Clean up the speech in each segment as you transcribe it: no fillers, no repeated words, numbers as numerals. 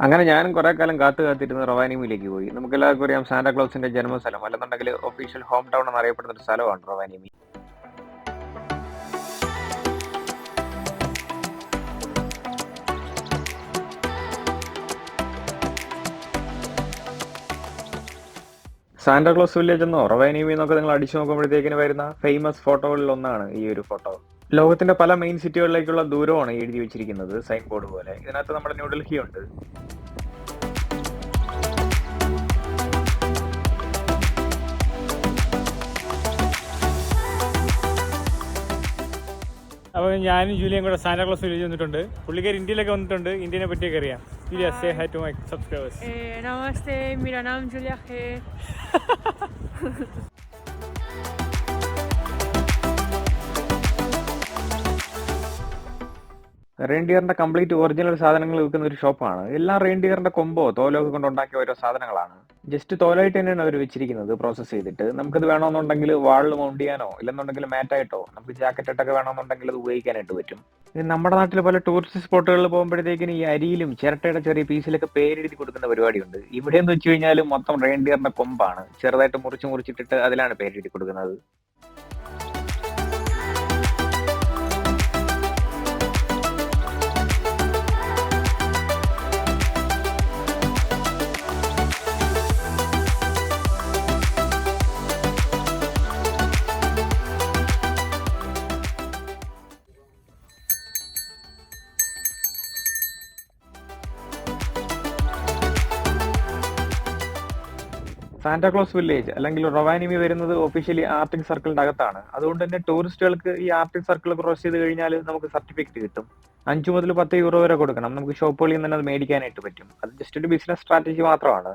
അങ്ങനെ ഞാനും കുറെ കാലം കാത്തിരുന്ന് റൊവാനിയമിലേക്ക് പോയി. നമുക്കെല്ലാവർക്കും അറിയാം സാന്റാക്ലോസിന്റെ ജന്മസ്ഥലം അല്ലെന്നുണ്ടെങ്കിൽ ഒഫീഷ്യൽ ഹോം ടൗൺ എന്നറിയപ്പെടുന്ന ഒരു സ്ഥലമാണ് റൊവാനിയമി. സാന്റാക്ലോസ് വില്ലേജ് എന്നോ റൊവാനിയമി എന്നൊക്കെ നിങ്ങൾ അടിച്ചു നോക്കുമ്പോഴത്തേക്കിന് വരുന്ന ഫേമസ് ഫോട്ടോകളിൽ ഒന്നാണ് ഈ ഒരു ഫോട്ടോ. ലോകത്തിന്റെ പല മെയിൻ സിറ്റികളിലേക്കുള്ള ദൂരമാണ് എഴുതി വെച്ചിരിക്കുന്നത് സൈൻ ബോർഡ് പോലെ. ഇതിനകത്ത് നമ്മുടെ ന്യൂഡൽഹി ഉണ്ട്. അപ്പോൾ ഞാനും ജൂലിയും കൂടെ സാന്റാക്ലോസ് വില്ലേജ് വന്നിട്ടുണ്ട്. പുള്ളിക്കാർ ഇന്ത്യയിലൊക്കെ വന്നിട്ടുണ്ട്. ഇന്ത്യനെ പറ്റിയൊക്കെ അറിയാം. Julia, say hi to my subscribers. नमस्ते, मेरा नाम जूलिया है. റെയിൻഡിയറിന്റെ കംപ്ലീറ്റ് ഒറിജിനൽ സാധനങ്ങൾ വിൽക്കുന്ന ഒരു ഷോപ്പാണ്. എല്ലാം റെയിൻഡിയറിന്റെ കൊമ്പോ തോലോ ഒക്കെ കൊണ്ടുണ്ടാക്കിയ ഓരോ സാധനങ്ങളാണ്. ജസ്റ്റ് തോലായിട്ട് തന്നെയാണ് അവർ വെച്ചിരിക്കുന്നത് പ്രോസസ് ചെയ്തിട്ട്. നമുക്കത് വേണമെന്നുണ്ടെങ്കിൽ വാളിൽ മൗണ്ട് ചെയ്യാനോ ഇല്ലെന്നുണ്ടെങ്കിൽ മാറ്റായിട്ടോ നമുക്ക് ജാക്കറ്റ് ഇട്ടൊക്കെ വേണമെന്നുണ്ടെങ്കിൽ അത് ഉപയോഗിക്കാനായിട്ട് പറ്റും. ഇത് നമ്മുടെ നാട്ടിൽ പല ടൂറിസ്റ്റ് സ്പോട്ടുകളിൽ പോകുമ്പോഴത്തേക്കിന് ഈ അരിയിലും ചിരട്ടയുടെ ചെറിയ പീസിലൊക്കെ പേരെഴുതി കൊടുക്കുന്ന പരിപാടിയുണ്ട്. ഇവിടെ എന്ന് വെച്ച് കഴിഞ്ഞാൽ മൊത്തം റെയിൻഡിയറിന്റെ കൊമ്പാണ് ചെറുതായിട്ട് മുറിച്ചിട്ടിട്ട് അതിലാണ് പേരെഴുതി കൊടുക്കുന്നത്. സാന്റാക്ലോസ് വില്ലേജ് അല്ലെങ്കിൽ റൊവാനിയമി വരുന്നത് ഒഫീഷ്യലി ആർട്ടിക് സർക്കിളിന്റെ അകത്താണ്. അതുകൊണ്ട് തന്നെ ടൂറിസ്റ്റുകൾക്ക് ഈ ആർട്ടിക് സർക്കിൾ ക്രോസ് ചെയ്ത് കഴിഞ്ഞാൽ നമുക്ക് സർട്ടിഫിക്കറ്റ് കിട്ടും. 5 മുതൽ 10 യൂറോ വരെ കൊടുക്കണം. നമുക്ക് ഷോപ്പുകളിൽ നിന്ന് തന്നെ അത് മേടിക്കാനായിട്ട് പറ്റും. അത് ജസ്റ്റ് ഒരു ബിസിനസ് സ്ട്രാറ്റജി മാത്രമാണ്.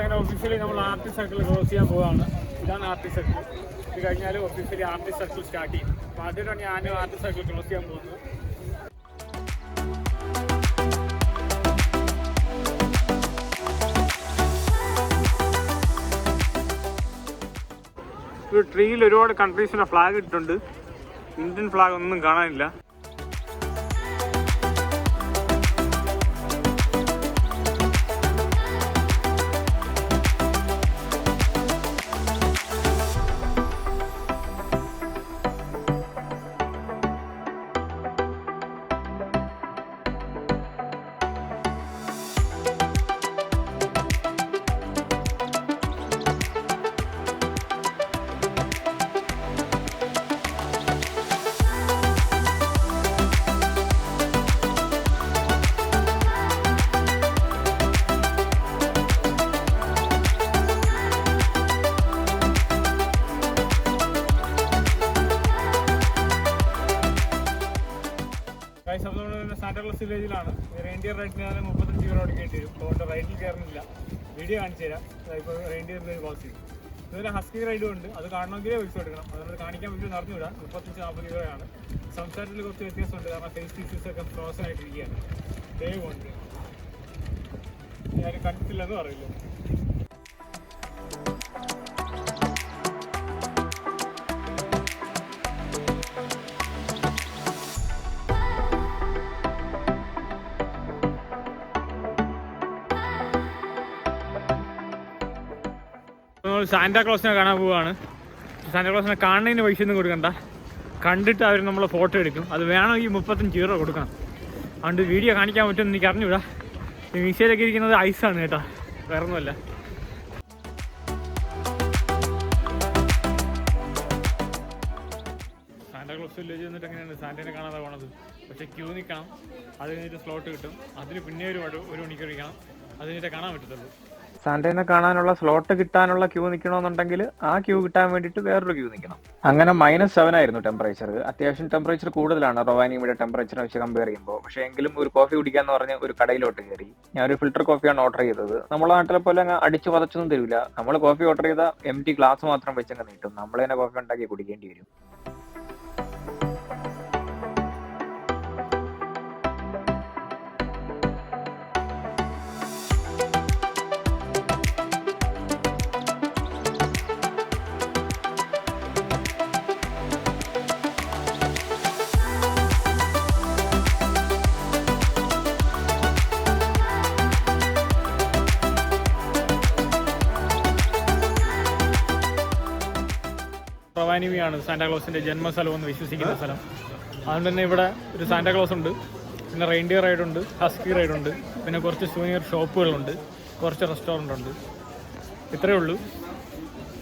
അങ്ങനെ ഒഫീഷ്യലി നമ്മൾ ആർട്ടിക് സർക്കിൾ ക്രോസ് ചെയ്യാൻ പോവുകയാണ്. ഇതാണ് ആർട്ടിക് സർക്കിൾ. ഇത് കഴിഞ്ഞാൽ ഒഫീഷ്യലി ആർട്ടിക് സർക്കിൾ സ്റ്റാർട്ട് ചെയ്യും. അപ്പോൾ ആദ്യമായിട്ടാണ് ഞാനും ആർട്ടിക് സർക്കിൾ ക്രോസ് ചെയ്യാൻ പോകുന്നത്. ഒരു ട്രീയിൽ ഒരുപാട് കൺട്രീസിൻ്റെ ഫ്ലാഗ് ഇട്ടിട്ടുണ്ട്. ഇന്ത്യൻ ഫ്ലാഗ് ഒന്നും കാണാനില്ല. സാന്റാക്ലോസ് വില്ലേജിലാണ്. റെയിൻഡിയർ റൈഡിന് 35 യൂറോ അടിക്കേണ്ടി വരും. അതുകൊണ്ട് റൈഡിൽ കയറുന്നില്ല. വീഡിയോ കാണിച്ചു തരാം. ഇപ്പോൾ റെയിൻഡിയർ പാസ് ചെയ്യും. ഇതുപോലെ ഹസ്കി റൈഡും ഉണ്ട്. അത് കാണണമെങ്കിലേ പൈസ എടുക്കണം. അതുകൊണ്ട് കാണിക്കാൻ പറ്റുമെന്ന് അറിഞ്ഞുവിടാം. 35-40 യൂറോയാണ്. സംസാരത്തിൽ കുറച്ച് വ്യത്യാസമുണ്ട്. കാരണം ഫേസ് പീസസ് ഒക്കെ ഫ്രോസൺ ആയിട്ടിരിക്കുകയാണ്. ദയവുണ്ട് ഞാൻ കണ്ടിട്ടില്ലെന്ന് പറയില്ല. നമ്മൾ സാന്റാക്ലോസിനെ കാണാൻ പോവുകയാണ്. സാന്റാക്ലോസിനെ കാണുന്നതിന് പൈസ ഒന്നും കൊടുക്കണ്ട. കണ്ടിട്ട് അവർ നമ്മളെ ഫോട്ടോ എടുക്കും. അത് വേണമെങ്കിൽ 35 യൂറോ കൊടുക്കണം. അതുകൊണ്ട് വീഡിയോ കാണിക്കാൻ പറ്റുമെന്ന് എനിക്ക് അറിഞ്ഞൂടാ. ഈ മീശയിലൊക്കെ ഇരിക്കുന്നത് ഐസാണ് കേട്ടോ, വേറെ ഒന്നുമല്ല. സാന്റാക്ലോസ് വില്ലേജ് എന്നിട്ട് എങ്ങനെയാണ് സാന്റേനെ കാണാതെ പോണത്. പക്ഷേ ക്യൂ നിൽക്കണം. അത് കഴിഞ്ഞിട്ട് സ്ലോട്ട് കിട്ടും. അതിന് പിന്നെ ഒരു മണിക്കൂർ ഇരിക്കണം. അത് കഴിഞ്ഞിട്ട് കാണാൻ പറ്റത്തുള്ളൂ. സാന്റേനെ കാണാനുള്ള സ്ലോട്ട് കിട്ടാനുള്ള ക്യൂ നിൽക്കണമെന്നുണ്ടെങ്കിൽ ആ ക്യൂ കിട്ടാൻ വേണ്ടിയിട്ട് വേറൊരു ക്യൂ നിൽക്കണം. അങ്ങനെ -7 ആയിരുന്നു ടെമ്പറേച്ചർ. അത്യാവശ്യം ടെമ്പറേച്ചർ കൂടുതലാണ് റൊവാനിയമിയുടെ ടെമ്പറേച്ചറിനെ വെച്ച് കമ്പയർ ചെയ്യുമ്പോൾ. പക്ഷേ എങ്കിലും ഒരു കോഫി കുടിക്കാന്ന് പറഞ്ഞ് ഒരു കടയിലോട്ട് കയറി. ഞാൻ ഒരു ഫിൽറ്റർ കോഫിയാണ് ഓർഡർ ചെയ്തത്. നമ്മളെ നാട്ടിലെ പോലെ അങ്ങ് അടിച്ചു പതച്ചൊന്നും തരില്ല. നമ്മൾ കോഫി ഓർഡർ ചെയ്താൽ എംറ്റി ഗ്ലാസ് മാത്രം വെച്ചങ്ങ് നീട്ടും. നമ്മൾ തന്നെ കോഫി ഉണ്ടാക്കി കുടിക്കേണ്ടി വരും. തന്നെയാണ് സാന്റാക്ലോസിൻ്റെ ജന്മസ്ഥലം എന്ന് വിശ്വസിക്കുന്ന സ്ഥലം. അതുകൊണ്ട് തന്നെ ഇവിടെ ഒരു സാന്റാക്ലോസ് ഉണ്ട്, പിന്നെ റെയിൻഡിയർ റൈഡുണ്ട്, ഹസ്കി റൈഡുണ്ട്, പിന്നെ കുറച്ച് സൂനിയർ ഷോപ്പുകളുണ്ട്, കുറച്ച് റെസ്റ്റോറൻ്റ് ഉണ്ട്. ഇത്രയേ ഉള്ളൂ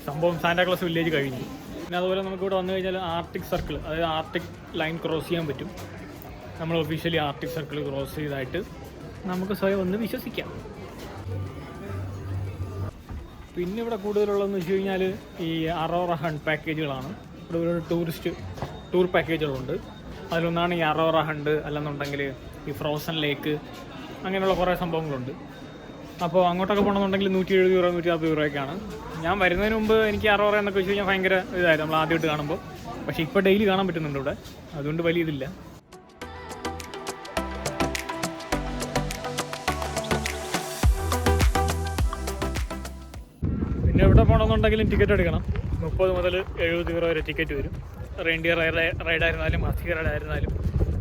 സംഭവം. സാന്റാക്ലോസ് വില്ലേജ് കഴിഞ്ഞു. പിന്നെ അതുപോലെ നമുക്കിവിടെ വന്നു കഴിഞ്ഞാൽ ആർട്ടിക് സർക്കിൾ, അതായത് ആർട്ടിക് ലൈൻ ക്രോസ് ചെയ്യാൻ പറ്റും. നമ്മൾ ഒഫീഷ്യലി ആർട്ടിക് സർക്കിൾ ക്രോസ് ചെയ്തായിട്ട് നമുക്ക് സ്വയം ഒന്ന് വിശ്വസിക്കാം. പിന്നെ ഇവിടെ കൂടുതലുള്ളതെന്ന് വെച്ച് കഴിഞ്ഞാൽ ഈ അറോറ ഹണ്ട് പാക്കേജുകളാണ്. ഇവിടെ ഒരു ടൂർ പാക്കേജുകളുണ്ട്. അതിലൊന്നാണ് ഈ അറോറ ഹണ്ട്, അല്ലെന്നുണ്ടെങ്കിൽ ഈ ഫ്രോസൺ ലേക്ക്, അങ്ങനെയുള്ള കുറേ സംഭവങ്ങളുണ്ട്. അപ്പോൾ അങ്ങോട്ടൊക്കെ പോകണമെന്നുണ്ടെങ്കിൽ 170 രൂപ 140 രൂപയൊക്കെയാണ്. ഞാൻ വരുന്നതിന് മുമ്പ് എനിക്ക് അറോറ എന്നൊക്കെ വെച്ച് കഴിഞ്ഞാൽ ഭയങ്കര ഇതായിരുന്നു നമ്മൾ ആദ്യമായിട്ട് കാണുമ്പോൾ. പക്ഷേ ഇപ്പോൾ ഡെയിലി കാണാൻ പറ്റുന്നുണ്ട് ഇവിടെ, അതുകൊണ്ട് വലിയ ഇതില്ല. പിന്നെ എവിടെ പോകണമെന്നുണ്ടെങ്കിലും ടിക്കറ്റ് എടുക്കണം. 30 മുതൽ 70 രൂപ വരെ ടിക്കറ്റ് വരും. റെയിൻഡിയർ റൈഡായിരുന്നാലും ഹസ്കി റൈഡായിരുന്നാലും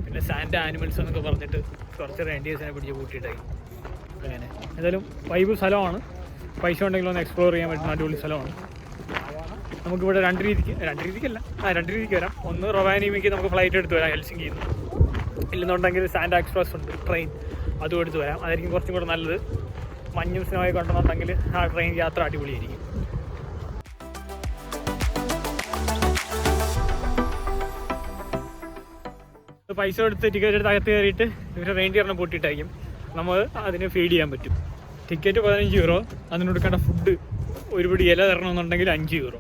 പിന്നെ സാൻഡ് ആനിമൽസ് എന്നൊക്കെ പറഞ്ഞിട്ട് കുറച്ച് റെയിൻഡിയേഴ്സിനെ പിടിച്ച് കൂട്ടിയിട്ടായി. അങ്ങനെ ഏതായാലും വൈബ് സ്ഥലമാണ്. പൈസ ഉണ്ടെങ്കിൽ ഒന്ന് എക്സ്പ്ലോർ ചെയ്യാൻ പറ്റുന്ന അടിപൊളി സ്ഥലമാണ്. നമുക്കിവിടെ രണ്ട് രീതിക്ക് വരാം. ഒന്ന് റൊവാനിയമിക്ക് നമുക്ക് ഫ്ലൈറ്റ് എടുത്ത് വരാം ഹെൽസിങ്കിയിൽ നിന്ന്. ഇല്ലെന്നുണ്ടെങ്കിൽ സാൻഡ എക്സ്പ്രസ് ഉണ്ട്, ട്രെയിൻ, അതും എടുത്ത് വരാം. അതായിരിക്കും കുറച്ചും കൂടെ നല്ലത്. മഞ്ഞും സ്നോയൊക്കെ കണ്ടെന്നുണ്ടെങ്കിൽ ആ ട്രെയിൻ യാത്ര അടിപൊളിയായിരിക്കും. പൈസ എടുത്ത് ടിക്കറ്റ് എടുത്ത് അകത്ത് കയറിയിട്ട് ഇവർ റെയിൻഡിയറിനെ പൊട്ടിയിട്ടായിരിക്കും നമ്മൾ അതിന് ഫീഡ് ചെയ്യാൻ പറ്റും. ടിക്കറ്റ് 15 യൂറോ, അതിനെടുക്കേണ്ട ഫുഡ് ഒരുപടി ഇല തരണമെന്നുണ്ടെങ്കിൽ 5 യൂറോ,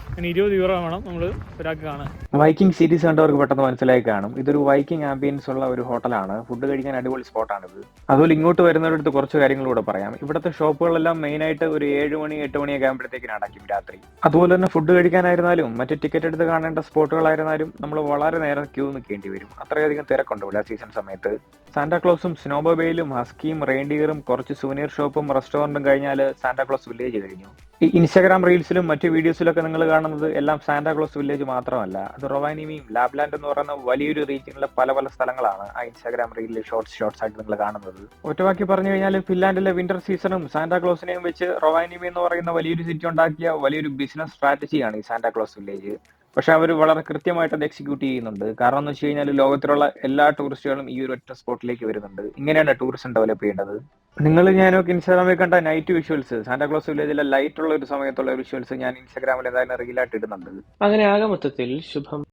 അങ്ങനെ 20 യൂറോ വേണം നമ്മൾ ഒരാൾക്ക് കാണാൻ. വൈക്കിംഗ് സീരീസ് കണ്ടവർക്ക് പെട്ടെന്ന് മനസ്സിലായി കാണും, ഇതൊരു വൈക്കിംഗ് ആംബിയൻസ് ഉള്ള ഒരു ഹോട്ടലാണ്. ഫുഡ് കഴിക്കാൻ അടിപൊളി സ്പോട്ടാണിത്. അതുപോലെ ഇങ്ങോട്ട് വരുന്നവരടുത്ത് കുറച്ച് കാര്യങ്ങളൂടെ പറയാം. ഇവിടുത്തെ ഷോപ്പുകളെല്ലാം മെയിനായിട്ട് ഒരു 7 മണി 8 മണിയൊക്കെ ആകുമ്പോഴത്തേക്കിന് അടയ്ക്കും രാത്രി. അതുപോലെ തന്നെ ഫുഡ് കഴിക്കാനായിരുന്നാലും മറ്റ് ടിക്കറ്റ് എടുത്ത് കാണേണ്ട സ്പോട്ടുകളായിരുന്നാലും നമ്മൾ വളരെ നേരം ക്യൂ നിൽക്കേണ്ടി വരും. അത്രയധികം തിരക്കുണ്ട് ഇവിടെ സീസൺ സമയത്ത്. സാന്റാക്ലോസും സ്നോബോബേയിലും ഹസ്കിയും റെയിൻഡിയറും കുറച്ച് സൂനിയർ ഷോപ്പും റെസ്റ്റോറൻറ്റും കഴിഞ്ഞാൽ സാന്റാക്ലോസ് വില്ലേജ് കഴിഞ്ഞു. ഈ ഇൻസ്റ്റാഗ്രാം റീൽസിലും മറ്റു വീഡിയോസിലൊക്കെ നിങ്ങൾ കാണുന്നത് എല്ലാം സാന്റാക്ലോസ് വില്ലേജ് മാത്രമല്ല, അത് റൊവാനിയമിയും ലാബ്ലാൻഡ് എന്ന് പറയുന്ന വലിയൊരു റീജിയനിലെ പല സ്ഥലങ്ങളാണ് ആ ഇൻസ്റ്റാഗ്രാം റീലിൽ ഷോർട്സ് ആയിട്ട് നിങ്ങൾ കാണുന്നത്. ഒറ്റവാക്കി പറഞ്ഞു കഴിഞ്ഞാൽ ഫിൻലാൻഡിലെ വിന്റർ സീസണും സാന്റാക്ലോസിനെയും വെച്ച് റൊവാനിയമി എന്ന് പറയുന്ന വലിയൊരു സിറ്റി ഉണ്ടാക്കിയ വലിയൊരു ബിസിനസ് സ്ട്രാറ്റജിയാണ് ഈ സാന്റാക്ലോസ് വില്ലേജ്. പക്ഷെ അവർ വളരെ കൃത്യമായിട്ട് അത് എക്സിക്യൂട്ട് ചെയ്യുന്നുണ്ട്. കാരണം എന്ന് വെച്ച് കഴിഞ്ഞാൽ ലോകത്തിലുള്ള എല്ലാ ടൂറിസ്റ്റുകളും ഈ ഒരു ഒറ്റ സ്പോട്ടിലേക്ക് വരുന്നുണ്ട്. ഇങ്ങനെയാണ് ടൂറിസം ഡെവലപ്പ് ചെയ്യേണ്ടത്. നിങ്ങൾ ഞാനൊക്കെ ഇൻസ്റ്റാഗ്രാമിൽ കണ്ട നൈറ്റ് വിഷ്വൽസ്, സാന്റാക്ലോസ് വില്ലേജിലെ ലൈറ്റ് ഉള്ള ഒരു സമയത്തുള്ള വിഷ്വൽസ് ഞാൻ ഇൻസ്റ്റാഗ്രാമിൽ എന്തായാലും റീലായിട്ട് ഇടുന്നുണ്ട്. അങ്ങനെ ആകെ മൊത്തത്തിൽ ശുഭം.